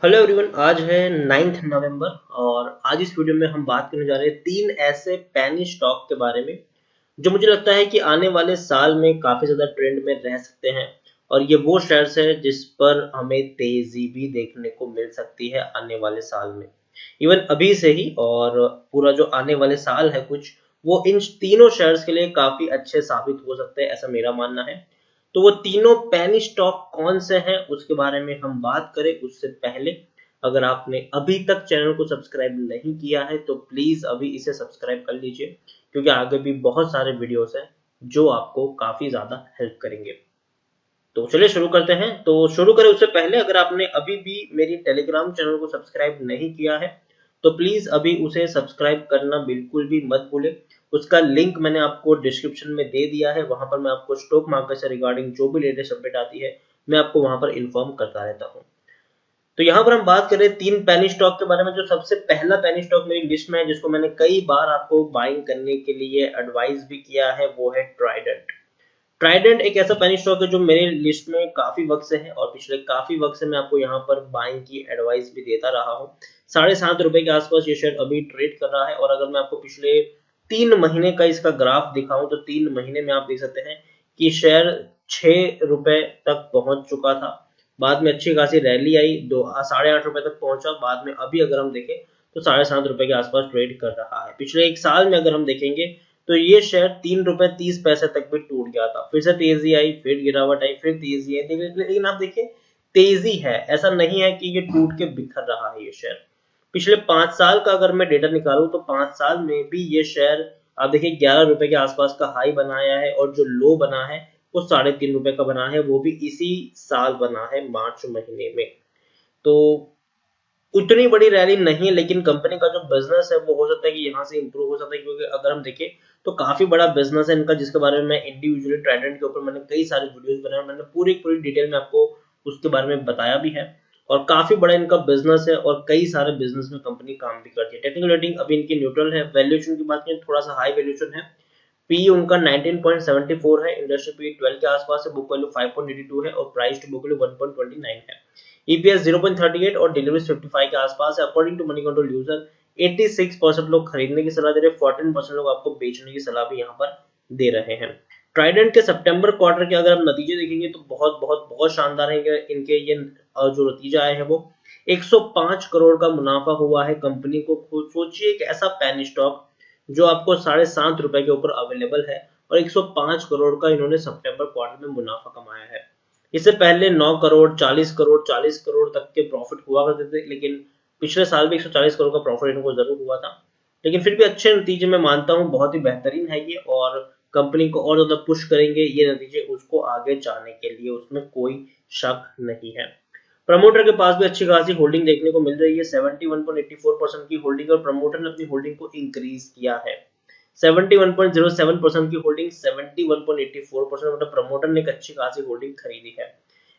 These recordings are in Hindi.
हेलो एवरीवन, आज है 9 नवंबर और आज इस वीडियो में हम बात करने जा रहे हैं तीन ऐसे पेनी स्टॉक के बारे में जो मुझे लगता है कि आने वाले साल में काफी ज्यादा ट्रेंड में रह सकते हैं। और ये वो शेयर्स है जिस पर हमें तेजी भी देखने को मिल सकती है आने वाले साल में, इवन अभी से ही। और पूरा जो आने वाले साल है कुछ वो इन तीनों शेयर्स के लिए काफी अच्छे साबित हो सकते हैं, ऐसा मेरा मानना है। तो वो तीनों पेनी स्टॉक कौन से हैं उसके बारे में हम बात करें उससे पहले अगर आपने अभी तक चैनल को सब्सक्राइब नहीं किया है तो प्लीज अभी इसे सब्सक्राइब कर लीजिए, क्योंकि आगे भी बहुत सारे वीडियोस हैं जो आपको काफी ज्यादा हेल्प करेंगे। तो चलिए शुरू करते हैं। तो शुरू करें उससे पहले अगर आपने अभी भी मेरी टेलीग्राम चैनल को सब्सक्राइब नहीं किया है तो प्लीज अभी उसे सब्सक्राइब करना बिल्कुल भी मत भूलें। उसका लिंक मैंने आपको डिस्क्रिप्शन में दे दिया है, वहां पर मैं आपको स्टॉक मार्केट से रिगार्डिंग जो भी लेटेस्ट अपडेट आती है मैं आपको वहां पर इन्फॉर्म करता रहता हूँ। तो यहाँ पर हम बात करें तीन पेनी स्टॉक के बारे में। जो सबसे पहला पेनी स्टॉक मेरी लिस्ट में है जिसको मैंने कई बार आपको बाइंग करने के लिए एडवाइस भी किया है वो है ट्राइडेंट। ट्राइडेंट एक ऐसा पेनी स्टॉक है जो मेरे लिस्ट में काफी वक्त से है और पिछले काफी वक्त से मैं आपको यहाँ पर बाइंग की एडवाइस भी देता रहा हूँ। ₹7.5 के आसपास ये शेयर अभी ट्रेड कर रहा है और अगर मैं आपको पिछले 3 महीने का इसका ग्राफ दिखाऊं तो 3 महीने में आप देख सकते हैं कि शेयर ₹6 तक पहुंच चुका था। बाद में अच्छी खासी रैली आई, दो ₹8.5 तक पहुंचा। बाद में अभी अगर हम देखें तो ₹7.5 के आसपास ट्रेड कर रहा है। पिछले एक साल में अगर हम देखेंगे तो ये शेयर ₹3.30 तक भी टूट गया था, फिर से तेजी आई, फिर गिरावट आई, फिर तेजी आई। लेकिन आप देखिए तेजी है, ऐसा नहीं है कि ये टूट के बिखर रहा है। ये शेयर पिछले 5 साल का अगर मैं डेटा निकालूं तो 5 साल में भी ये शेयर आप देखिए ₹11 के आसपास का हाई बनाया है और जो लो बना है वो ₹3.5 का बना है, वो भी इसी साल बना है मार्च महीने में। तो उतनी बड़ी रैली नहीं है लेकिन कंपनी का जो बिजनेस है वो हो सकता है कि यहाँ से इंप्रूव हो सकता है, क्योंकि अगर हम देखें तो काफी बड़ा बिजनेस है इनका जिसके बारे में मैं इंडिविजुअली ट्राइडेंट के ऊपर मैंने कई सारे वीडियोस बनाए, मैंने पूरी पूरी डिटेल में आपको उसके बारे में बताया भी है। और काफी बड़ा इनका बिजनेस है और कई सारे बिजनेस में कंपनी काम भी करती है। टेक्निकल रेटिंग अभी इनकी न्यूट्रल है। वैल्यूएशन की बात करें थोड़ा सा हाई वैल्यूएशन है। पी उनका 19.74 है, इंडस्ट्री पी 12 के आसपास है, बुक वैल्यू 5.82 है और प्राइस टू बुक वैल्यू 1.29 है। ईपीएस 0.38 और डिलीवरी 55 के आसपास है। According to Moneycontrol user 86% लोग खरीदने की सलाह दे रहे हैं, 14% लोग आपको बेचने की सलाह भी यहाँ पर दे रहे हैं। ट्राइडेंट के सितंबर क्वार्टर के अगर हम नतीजे देखेंगे तो बहुत बहुत बहुत शानदार है। इनके ये जो नतीजा आए हैं वो 105 करोड़ का मुनाफा हुआ है कंपनी को। खुद सोचिए एक ऐसा पेनी स्टॉक जो आपको ₹7.5 के ऊपर अवेलेबल है और 105 करोड़ का इन्होंने सितंबर क्वार्टर में मुनाफा कमाया है। इससे पहले 9 करोड़ 40 करोड़ 40 करोड़ तक के प्रॉफिट हुआ करते थे, लेकिन पिछले साल भी 140 करोड़ का प्रॉफिट इनको जरूर हुआ था। लेकिन फिर भी अच्छे नतीजे मैं मानता हूँ, बहुत ही बेहतरीन है ये और कंपनी को और ज्यादा पुश करेंगे ये नतीजे उसको आगे जाने के लिए, उसमें कोई शक नहीं है। प्रमोटर के पास भी अच्छी खासी होल्डिंग देखने को मिल रही है, 71.84% की होल्डिंग और प्रमोटर ने अपनी होल्डिंग को इंक्रीज किया है। 71.07% की होल्डिंग 71.84%, मतलब प्रमोटर ने एक अच्छी खासी होल्डिंग खरीदी है।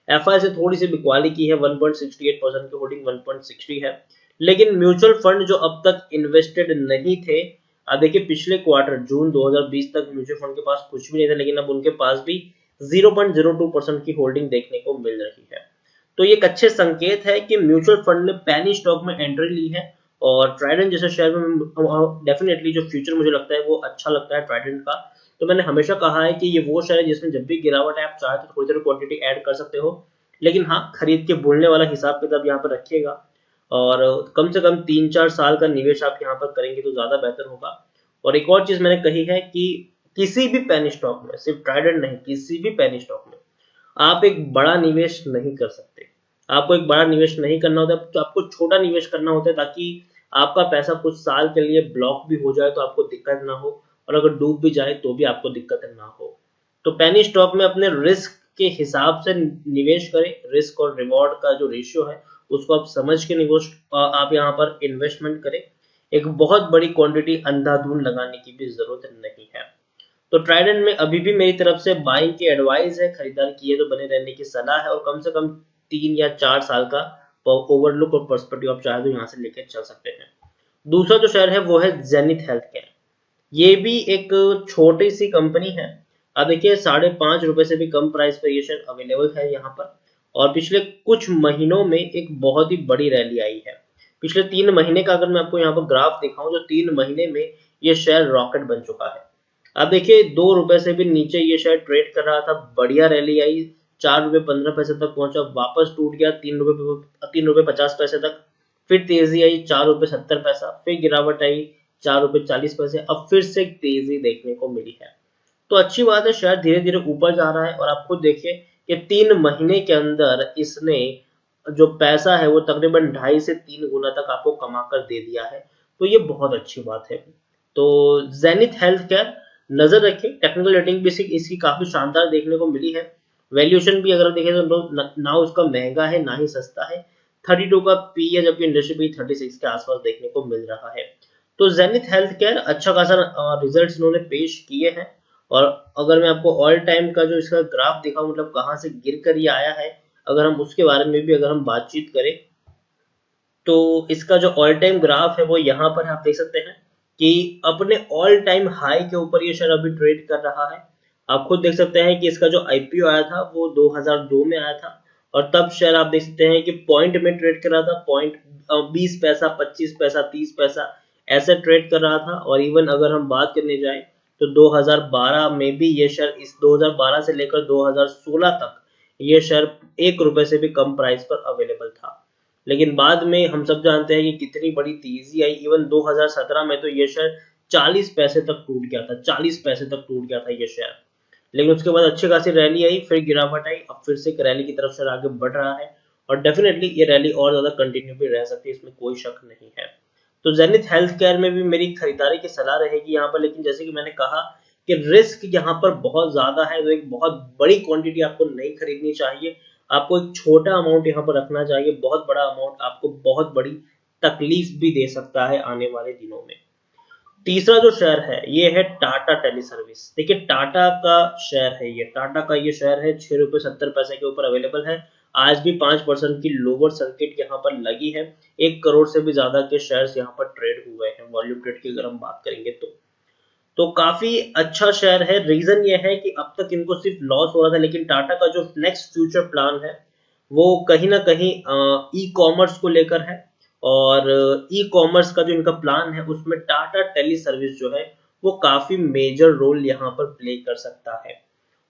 एफआई से थोड़ी सी बिकवाली की है, 1.68% की होल्डिंग 1.60 है। लेकिन म्यूचुअल फंड जो अब तक इन्वेस्टेड नहीं थे, अब देखिए पिछले क्वार्टर जून 2020 तक म्यूचुअल फंड के पास कुछ भी नहीं था, लेकिन अब उनके पास भी 0.02% की होल्डिंग देखने को मिल रही है। तो ये एक अच्छे संकेत है कि म्यूचुअल फंड ने पैनी स्टॉक में एंट्री ली है। और ट्राइडेंट जैसे शेयर में डेफिनेटली जो फ्यूचर मुझे लगता है वो अच्छा लगता है ट्राइडेंट का। तो मैंने हमेशा कहा है कि ये वो शेयर है जिसमें जब भी गिरावट है आप चाहे तो थोड़ी थोड़ी क्वांटिटी ऐड कर सकते हो, लेकिन हाँ खरीद के भूलने वाला हिसाब किताब यहाँ पर रखिएगा और कम से कम 3-4 साल का निवेश आप यहाँ पर करेंगे तो ज्यादा बेहतर होगा। और एक और चीज मैंने कही है कि किसी भी पेनी स्टॉक में, सिर्फ ट्राइडेंट नहीं, किसी भी पेनी स्टॉक में आप एक बड़ा निवेश नहीं कर सकते। आपको एक बड़ा निवेश नहीं करना होता, तो आपको छोटा निवेश करना होता है ताकि आपका पैसा कुछ साल के लिए ब्लॉक भी हो जाए तो आपको दिक्कत ना हो, और अगर डूब भी जाए तो भी आपको दिक्कत ना हो। तो पेनी स्टॉक में अपने रिस्क के हिसाब से निवेश करें। रिस्क और रिवॉर्ड का जो रेशियो है उसको आप समझ के निवेश आप यहाँ पर इन्वेस्टमेंट करें। एक बहुत बड़ी क्वांटिटी अंधाधुंध लगाने की भी जरूरत नहीं है। तो ट्राइडेंट में अभी भी मेरी तरफ से बाइंग की एडवाइस है, खरीदारी किए तो बने रहने की सलाह है और कम से कम 3 या 4 साल का ओवरलुक और पर्सपेक्टिव आप चाहे तो यहाँ से लेकर चल सकते हैं। दूसरा जो शेयर है वो है जेनिथ हेल्थ केयर। ये भी एक छोटी सी कंपनी है। अब देखिए ₹5.5 से भी कम प्राइस पर ये शेयर अवेलेबल है यहाँ पर और पिछले कुछ महीनों में एक बहुत ही बड़ी रैली आई है। पिछले 3 महीने का अगर मैं आपको यहाँ पर ग्राफ दिखाऊं तो 3 महीने में ये शेयर रॉकेट बन चुका है। अब देखिए 2 रुपए से भी नीचे ये शेयर ट्रेड कर रहा था, बढ़िया रैली आई, 4 रुपए 15 पैसे तक पहुंचा, वापस टूट गया 3 रुपए 50 पैसे तक, फिर तेजी आई 4 रुपए 70 पैसा, फिर गिरावट आई 4 रुपए 40 पैसे, अब फिर से तेजी देखने को मिली है। तो अच्छी बात है, शेयर धीरे धीरे ऊपर जा रहा है और आप खुद देखिए कि 3 महीने के अंदर इसने जो पैसा है वो तकरीबन 2.5 से 3 गुना तक आपको कमा कर दे दिया है। तो ये बहुत अच्छी बात है। तो जेनिथ हेल्थ केयर नजर रखें, टेक्निकल रेटिंग भी इसकी काफी शानदार देखने को मिली है। वैल्यूएशन भी अगर देखें तो ना उसका महंगा है ना ही सस्ता है, 32 का पी है, जबकि इंडस्ट्री पी 36 के आसपास देखने को मिल रहा है। तो जेनिथ हेल्थ केयर अच्छा खासा रिजल्ट इन्होंने पेश किए हैं। और अगर मैं आपको ऑल टाइम का जो इसका ग्राफ दिखाऊं, मतलब कहाँ से गिर कर ये आया है, अगर हम उसके बारे में भी अगर हम बातचीत करें तो इसका जो ऑल टाइम ग्राफ है वो यहाँ पर आप देख सकते हैं कि अपने ऑल टाइम हाई के ऊपर ये शेयर अभी ट्रेड कर रहा है। आप खुद देख सकते हैं कि इसका जो आईपीओ आया था वो 2002 में आया था और तब शेयर आप देख सकते हैं कि पॉइंट में ट्रेड कर रहा था, पॉइंट 20 पैसा 25 पैसा 30 पैसा ऐसे ट्रेड कर रहा था। और इवन अगर हम बात करने जाए तो 2012 में भी ये शेयर, इस 2012 से लेकर 2016 तक ये शेयर 1 रुपए से भी कम प्राइस पर अवेलेबल था। लेकिन बाद में हम सब जानते हैं कि कितनी बड़ी तेजी आई। इवन 2017 में तो ये शेयर 40 पैसे तक टूट गया था, 40 पैसे तक टूट गया था ये शेयर। लेकिन उसके बाद अच्छी खासी रैली आई, फिर गिरावट आई, अब फिर से एक रैली की तरफ शेयर आगे बढ़ रहा है और डेफिनेटली ये रैली और ज्यादा कंटिन्यू भी रह सकती है, इसमें कोई शक नहीं है। तो जेनिथ हेल्थ केयर में भी मेरी खरीदारी की सलाह रहेगी यहाँ पर। लेकिन जैसे कि मैंने कहा कि रिस्क यहाँ पर बहुत ज्यादा है, तो एक बहुत बड़ी क्वांटिटी आपको नहीं खरीदनी चाहिए, आपको एक छोटा अमाउंट यहाँ पर रखना चाहिए। बहुत बड़ा अमाउंट आपको बहुत बड़ी तकलीफ भी दे सकता है आने वाले दिनों में। तीसरा जो शेयर है ये है टाटा टेली सर्विस। देखिए टाटा का शेयर है, ये टाटा का ये शेयर है 6 रुपए 70 पैसे के ऊपर अवेलेबल है। आज भी 5% की लोअर सर्किट यहाँ पर लगी है। 1 करोड़ से भी ज्यादा के शेयर्स यहाँ पर ट्रेड हुए हैं, वॉल्यूम ट्रेड की अगर हम बात करेंगे तो काफी अच्छा शेयर है। रीजन ये है कि अब तक इनको सिर्फ लॉस हो रहा था, लेकिन टाटा का जो नेक्स्ट फ्यूचर प्लान है वो कहीं ना कहीं ई कॉमर्स को लेकर है। और ई कॉमर्स का जो इनका प्लान है उसमें टाटा टेली सर्विस जो है वो काफी मेजर रोल यहाँ पर प्ले कर सकता है।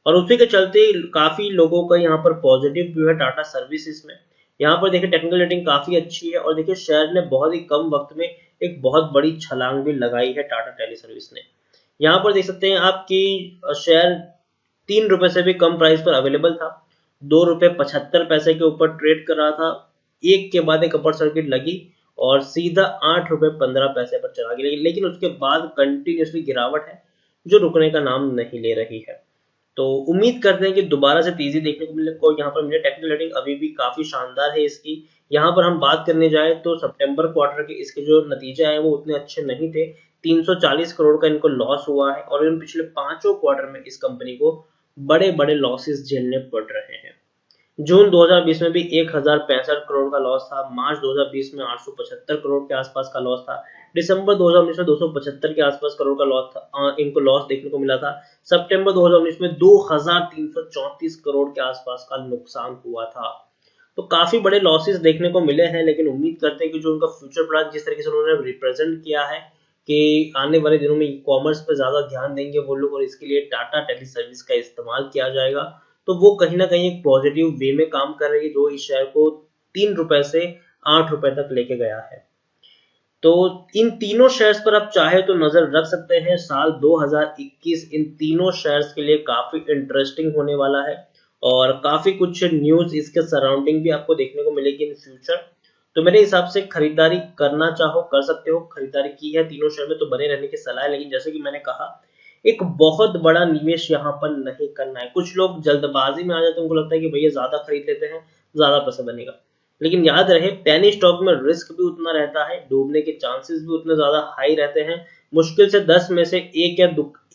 और उसी के चलते काफी लोगों का यहाँ पर पॉजिटिव व्यू है टाटा सर्विसेज में। यहाँ पर देखिए टेक्निकल रेटिंग काफी अच्छी है और देखिए शेयर ने बहुत ही कम वक्त में एक बहुत बड़ी छलांग भी लगाई है टाटा टेली सर्विस ने। यहाँ पर देख सकते हैं आपकी शेयर 3 रुपए से भी कम प्राइस पर अवेलेबल था, 2 रुपए 75 पैसे के ऊपर ट्रेड कर रहा था, एक के बाद एक अपर सर्किट लगी और सीधा 8 रुपए 15 पैसे पर चला गया। लेकिन उसके बाद कंटिन्यूसली गिरावट है जो रुकने का नाम नहीं ले रही है। तो उम्मीद करते हैं कि दोबारा से तेजी देखने को यहाँ पर मिले। टेक्निकल रेटिंग अभी भी काफी शानदार है इसकी। यहाँ पर हम बात करने जाए तो सितंबर क्वार्टर के इसके जो नतीजे आए वो उतने अच्छे नहीं थे, 340 करोड़ का इनको लॉस हुआ है और इन पिछले 5 क्वार्टर में इस कंपनी को बड़े बड़े लॉसेस झेलने पड़ रहे हैं। जून 2020 में भी 1065 करोड़ का लॉस था, मार्च 2020 में 875 करोड़ के आसपास का लॉस था, दिसंबर 2019 में 275 के आसपास करोड़ का लॉस था, इनको लॉस देखने को मिला था। सितंबर 2019 में 2334 करोड़ के आसपास का नुकसान हुआ था। तो काफी बड़े लॉसेस देखने को मिले हैं। लेकिन उम्मीद करते हैं कि जो उनका फ्यूचर प्लान जिस तरीके से उन्होंने रिप्रेजेंट किया है कि आने वाले दिनों में ई कॉमर्स पर ज्यादा ध्यान देंगे वो लोग और इसके लिए टाटा टेली सर्विस का इस्तेमाल किया जाएगा, तो वो कहीं ना कहीं एक पॉजिटिव वे में काम कर रही है जो इस शेयर को 3 रुपए से 8 रुपए तक लेके गया है। तो इन तीनों शेयर्स पर आप चाहे तो नजर रख सकते हैं। साल 2021 इन तीनों शेयर्स के लिए काफी इंटरेस्टिंग होने वाला है और काफी कुछ न्यूज इसके सराउंडिंग भी आपको देखने को मिलेगी इन फ्यूचर। तो मेरे हिसाब से खरीदारी करना चाहो कर सकते हो, खरीदारी की है तीनों शेयर में तो बने रहने की सलाह है। लेकिन जैसे कि मैंने कहा एक बहुत बड़ा निवेश यहाँ पर नहीं करना है। कुछ लोग जल्दबाजी में आ जाते हैं, उनको लगता है कि भैया ज्यादा खरीद लेते हैं ज्यादा पैसा बनेगा। लेकिन याद रहे पेनी स्टॉक में रिस्क भी उतना रहता है, डूबने के चांसेस भी उतने ज्यादा हाई रहते हैं। मुश्किल से 10 में से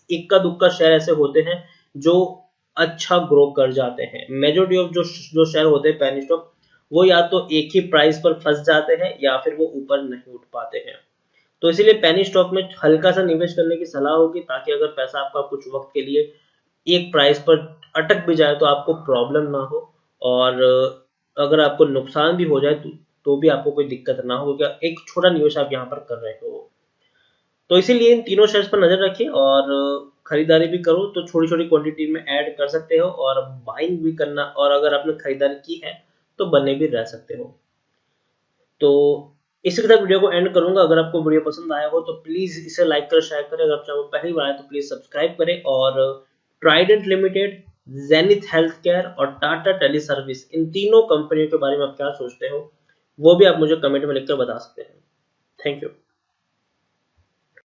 इक्का दुक्का शेयर ऐसे होते हैं जो अच्छा ग्रो कर जाते हैं। मेजॉरिटी ऑफ जो शेयर होते हैं पेनी स्टॉक वो या तो एक ही प्राइस पर फंस जाते हैं या फिर वो ऊपर नहीं उठ पाते हैं। तो इसीलिए पेनी स्टॉक में हल्का सा निवेश करने की सलाह होगी ताकि अगर पैसा आपका कुछ वक्त के लिए एक प्राइस पर अटक भी जाए तो आपको प्रॉब्लम ना हो और अगर आपको नुकसान भी हो जाए तो भी आपको कोई दिक्कत ना हो, क्योंकि एक छोटा निवेश आप यहाँ पर कर रहे हो। तो इसीलिए इन तीनों शेयर्स पर नजर रखिए और खरीदारी भी करो तो छोटी छोटी क्वांटिटी में ऐड कर सकते हो और बाइंग भी करना, और अगर आपने खरीदारी की है तो बने भी रह सकते हो। तो इसी के साथ वीडियो को एंड करूंगा। अगर आपको वीडियो पसंद आया हो तो प्लीज इसे लाइक कर, शेयर करें। अगर आप चैनल पहली बार आए तो प्लीज सब्सक्राइब करें। और Trident limited, zenith health care और टाटा टेली सर्विस, इन तीनों कंपनियों के बारे में आप क्या सोचते हो वो भी आप मुझे कमेंट में लिखकर बता सकते हैं। Thank you.